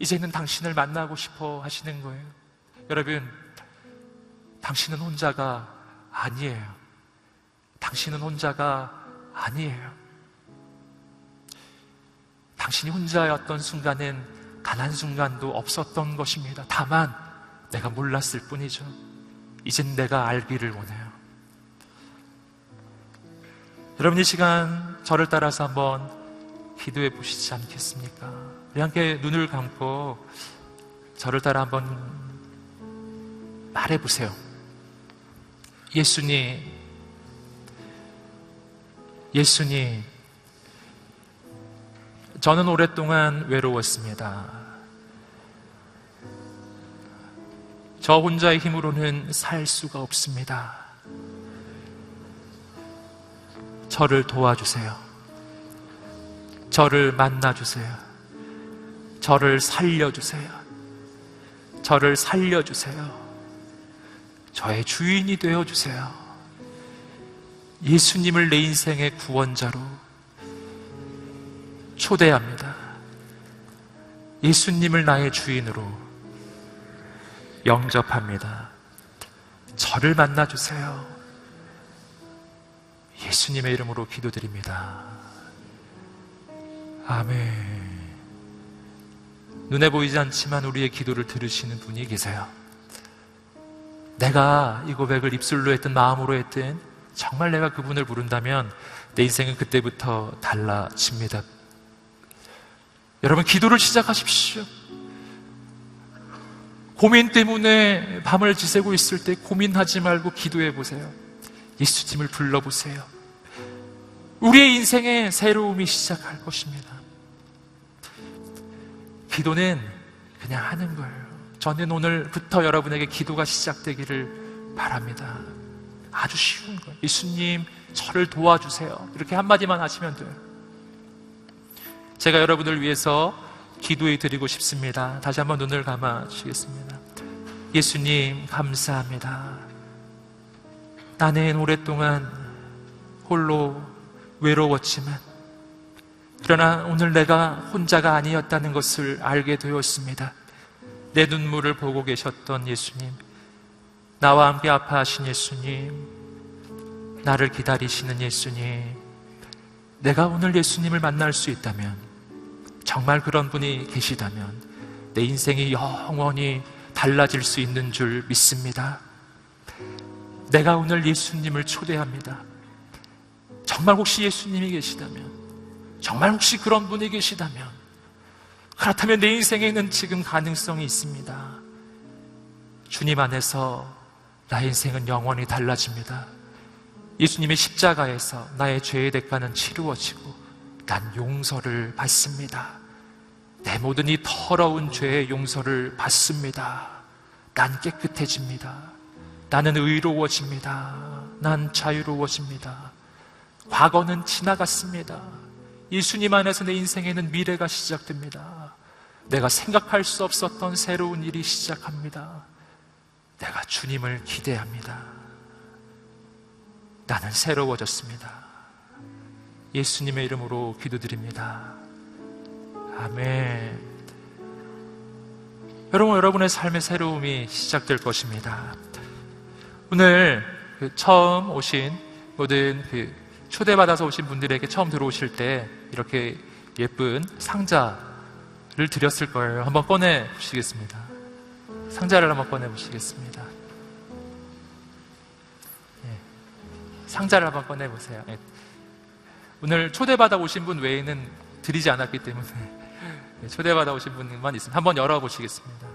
이제는 당신을 만나고 싶어 하시는 거예요. 여러분, 당신은 혼자가 아니에요. 당신은 혼자가 아니에요. 당신이 혼자였던 순간엔 단 한 순간도 없었던 것입니다. 다만 내가 몰랐을 뿐이죠. 이젠 내가 알기를 원해요. 여러분, 이 시간 저를 따라서 한번 기도해 보시지 않겠습니까? 우리 함께 눈을 감고 저를 따라 한번 말해 보세요. 예수님, 예수님, 저는 오랫동안 외로웠습니다. 저 혼자의 힘으로는 살 수가 없습니다. 저를 도와주세요. 저를 만나주세요. 저를 살려주세요. 저를 살려주세요. 저의 주인이 되어주세요. 예수님을 내 인생의 구원자로 초대합니다. 예수님을 나의 주인으로 영접합니다. 저를 만나주세요. 예수님의 이름으로 기도드립니다. 아멘. 눈에 보이지 않지만 우리의 기도를 들으시는 분이 계세요. 내가 이 고백을 입술로 했든 마음으로 했든 정말 내가 그분을 부른다면 내 인생은 그때부터 달라집니다. 여러분, 기도를 시작하십시오. 고민 때문에 밤을 지새고 있을 때 고민하지 말고 기도해 보세요. 예수님을 불러보세요. 우리의 인생에 새로움이 시작할 것입니다. 기도는 그냥 하는 거예요. 저는 오늘부터 여러분에게 기도가 시작되기를 바랍니다. 아주 쉬운 거예요. 예수님, 저를 도와주세요. 이렇게 한마디만 하시면 돼요. 제가 여러분을 위해서 기도해 드리고 싶습니다. 다시 한번 눈을 감아 주시겠습니다. 예수님, 감사합니다. 나는 오랫동안 홀로 외로웠지만 그러나 오늘 내가 혼자가 아니었다는 것을 알게 되었습니다. 내 눈물을 보고 계셨던 예수님, 나와 함께 아파하신 예수님, 나를 기다리시는 예수님, 내가 오늘 예수님을 만날 수 있다면, 정말 그런 분이 계시다면 내 인생이 영원히 달라질 수 있는 줄 믿습니다. 내가 오늘 예수님을 초대합니다. 정말 혹시 예수님이 계시다면, 정말 혹시 그런 분이 계시다면, 그렇다면 내 인생에는 지금 가능성이 있습니다. 주님 안에서 나의 인생은 영원히 달라집니다. 예수님의 십자가에서 나의 죄의 대가는 치루어지고 난 용서를 받습니다. 내 모든 이 더러운 죄의 용서를 받습니다. 난 깨끗해집니다. 나는 의로워집니다. 난 자유로워집니다. 과거는 지나갔습니다. 예수님 안에서 내 인생에는 미래가 시작됩니다. 내가 생각할 수 없었던 새로운 일이 시작합니다. 내가 주님을 기대합니다. 나는 새로워졌습니다. 예수님의 이름으로 기도드립니다. 아멘. 여러분의 삶의 새로움이 시작될 것입니다. 오늘 처음 오신 모든 초대받아서 오신 분들에게 처음 들어오실 때 이렇게 예쁜 상자를 드렸을 거예요. 한번 꺼내 보시겠습니다. 상자를 한번 꺼내보시겠습니다. 상자를 한번 꺼내보세요. 오늘 초대받아 오신 분 외에는 드리지 않았기 때문에 초대받아 오신 분만 있으면 한번 열어보시겠습니다.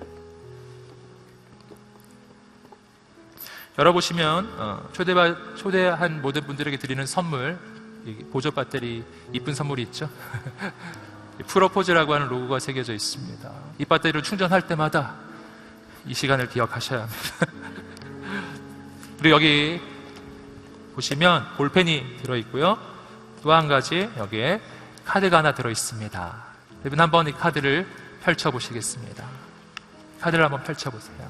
열어보시면 초대한 모든 분들에게 드리는 선물, 보조 배터리 이쁜 선물이 있죠. 프로포즈라고 하는 로고가 새겨져 있습니다. 이 배터리를 충전할 때마다 이 시간을 기억하셔야 합니다. 그리고 여기 보시면 볼펜이 들어있고요. 또 한 가지 여기에 카드가 하나 들어있습니다. 여러분 한번 이 카드를 펼쳐보시겠습니다. 카드를 한번 펼쳐보세요.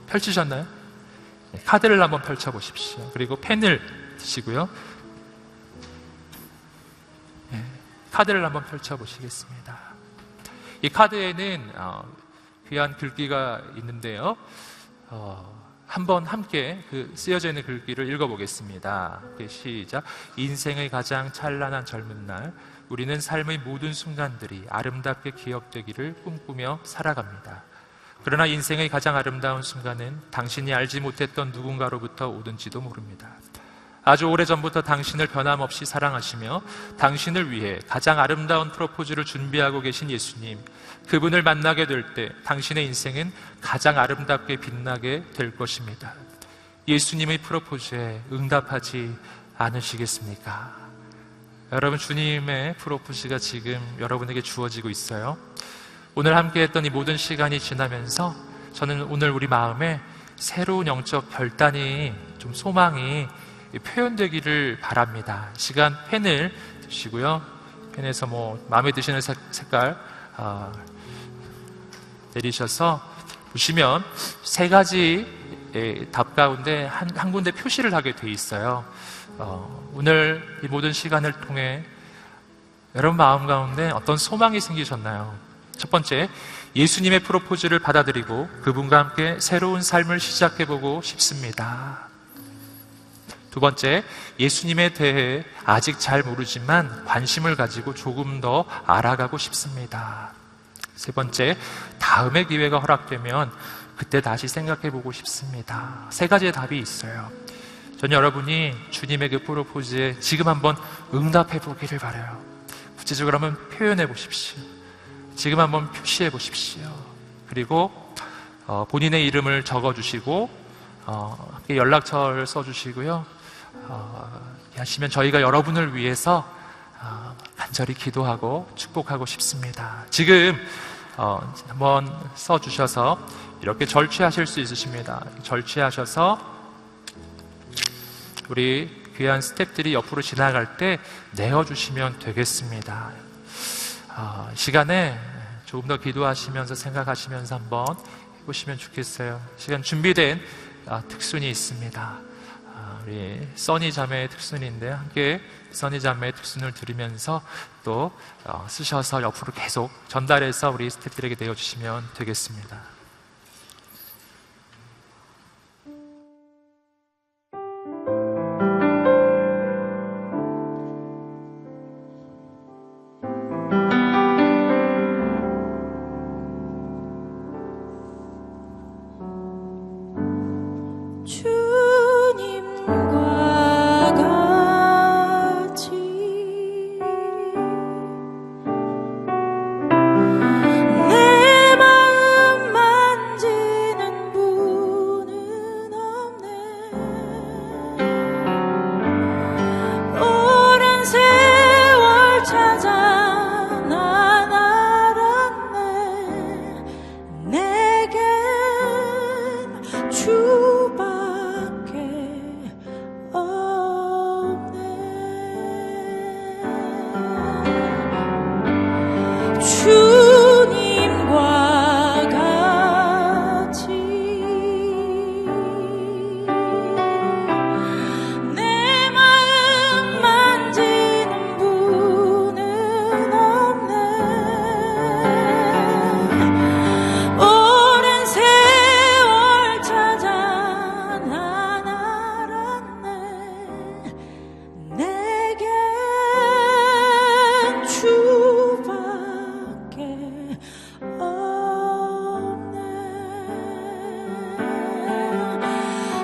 펼치셨나요? 카드를 한번 펼쳐보십시오. 그리고 펜을 드시고요. 카드를 한번 펼쳐보시겠습니다. 이 카드에는 귀한 글귀가 있는데요. 한번 함께 그 쓰여져 있는 글귀를 읽어보겠습니다. 시작. 인생의 가장 찬란한 젊은 날, 우리는 삶의 모든 순간들이 아름답게 기억되기를 꿈꾸며 살아갑니다. 그러나 인생의 가장 아름다운 순간은 당신이 알지 못했던 누군가로부터 오든지도 모릅니다. 아주 오래전부터 당신을 변함없이 사랑하시며 당신을 위해 가장 아름다운 프로포즈를 준비하고 계신 예수님, 그분을 만나게 될 때 당신의 인생은 가장 아름답게 빛나게 될 것입니다. 예수님의 프로포즈에 응답하지 않으시겠습니까? 여러분, 주님의 프로포즈가 지금 여러분에게 주어지고 있어요. 오늘 함께 했던 이 모든 시간이 지나면서 저는 오늘 우리 마음에 새로운 영적 결단이, 좀 소망이 표현되기를 바랍니다. 시간 펜을 드시고요. 펜에서 마음에 드시는 색깔 내리셔서 보시면 세 가지 답 가운데 한 군데 표시를 하게 돼 있어요. 오늘 이 모든 시간을 통해 여러분 마음 가운데 어떤 소망이 생기셨나요? 첫 번째, 예수님의 프로포즈를 받아들이고 그분과 함께 새로운 삶을 시작해보고 싶습니다. 두 번째, 예수님에 대해 아직 잘 모르지만 관심을 가지고 조금 더 알아가고 싶습니다. 세 번째, 다음의 기회가 허락되면 그때 다시 생각해보고 싶습니다. 세 가지의 답이 있어요. 전 여러분이 주님의 그 프로포즈에 지금 한번 응답해보기를 바라요. 구체적으로 한번 표현해보십시오. 지금 한번 표시해보십시오. 그리고 본인의 이름을 적어주시고 연락처를 써주시고요. 하시면 저희가 여러분을 위해서 간절히 기도하고 축복하고 싶습니다. 지금 한번 써주셔서 이렇게 절취하실 수 있으십니다. 절취하셔서 우리 귀한 스태프들이 옆으로 지나갈 때 내어주시면 되겠습니다. 시간에 조금 더 기도하시면서 생각하시면서 한번 해보시면 좋겠어요. 시간 준비된 특순이 있습니다. 우리 써니 자매의 특순인데 함께 써니 자매의 특순을 들으면서 또 쓰셔서 옆으로 계속 전달해서 우리 스태프들에게 내어주시면 되겠습니다. 내 마음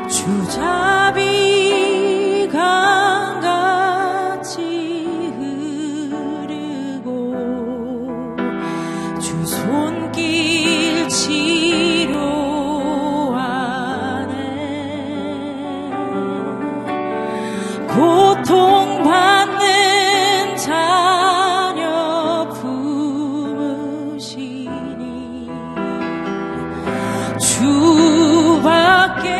주잡이 강같이 흐르고 주 손길 치료하네. 고통받는 자녀 품으시니 주밖에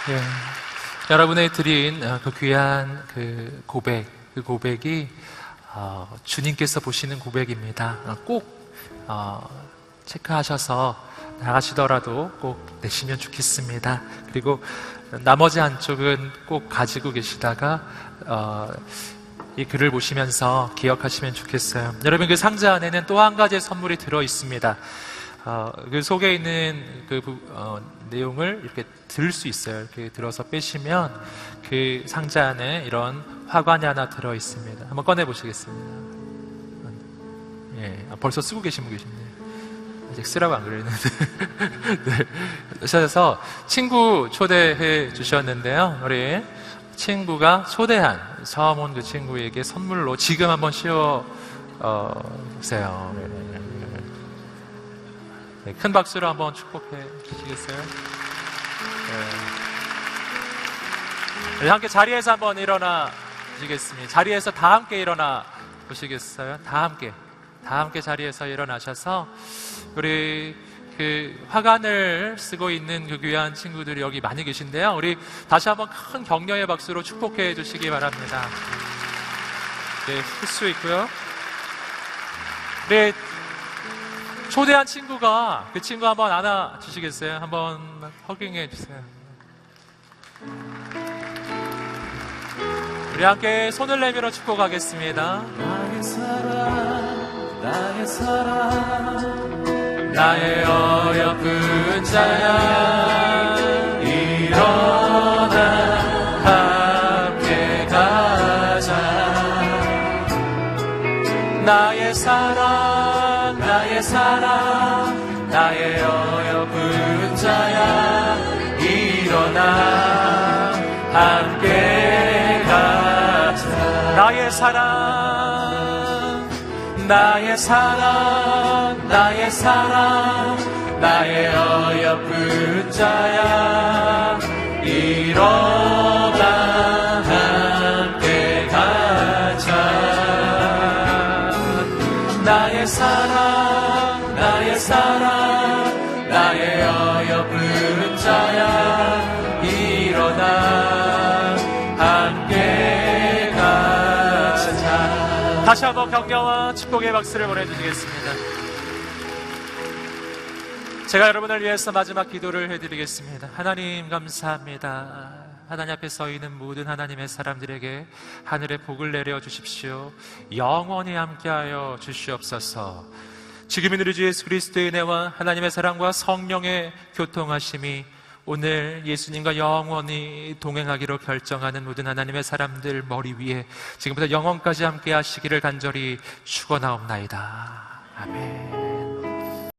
예, 여러분의 드린 그 귀한 그 고백이 주님께서 보시는 고백입니다. 꼭 체크하셔서 나가시더라도 꼭 내시면 좋겠습니다. 그리고 나머지 한쪽은 꼭 가지고 계시다가 이 글을 보시면서 기억하시면 좋겠어요. 여러분, 그 상자 안에는 또 한 가지의 선물이 들어 있습니다. 그 속에 있는 그 내용을 이렇게 들 수 있어요. 이렇게 들어서 빼시면 그 상자 안에 이런 화관이 하나 들어 있습니다. 한번 꺼내 보시겠습니다. 예, 벌써 쓰고 계신 분 계십네요. 아직 쓰라고 안 그랬는데. 네. 그래서 친구 초대해 주셨는데요. 우리 친구가 초대한 처음 온 그 친구에게 선물로 지금 한번 씌워 보세요. 네, 큰 박수로 한번 축복해 주시겠어요? 네. 함께 자리에서 한번 일어나 주시겠습니다. 자리에서 다 함께 일어나 보시겠어요? 다 함께 자리에서 일어나셔서 우리 그 화관을 쓰고 있는 그 귀한 친구들이 여기 많이 계신데요. 우리 다시 한번 큰 격려의 박수로 축복해 주시기 바랍니다. 네, 쓸 수 있고요. 네, 초대한 친구가 그 친구 한번 안아 주시겠어요? 한번 허깅해 주세요. 우리 함께 손을 내밀어 축복하겠습니다. 나의 사랑, 나의 사랑, 나의 어여쁜 자야, 일어나 함께 가자. 나의 사랑, 나의 사랑, 나의 어여쁜 자야, 일어나 함께 가자. 나의 사랑, 나의 사랑, 나의 사랑, 나의 어여쁜 자야, 일어나 함께 가자. 나의 사랑, 나의 사랑, 나의 어여쁜 자야, 일어나 함께 가자. 다시 한번 격려와 축복의 박수를 보내주시겠습니다. 제가 여러분을 위해서 마지막 기도를 해드리겠습니다. 하나님 감사합니다. 하나님 앞에 서 있는 모든 하나님의 사람들에게 하늘의 복을 내려 주십시오. 영원히 함께하여 주시옵소서. 지금은 우리 주 예수 그리스도의 은혜와 하나님의 사랑과 성령의 교통하심이 오늘 예수님과 영원히 동행하기로 결정하는 모든 하나님의 사람들 머리 위에 지금부터 영원까지 함께 하시기를 간절히 축원하옵나이다. 아멘.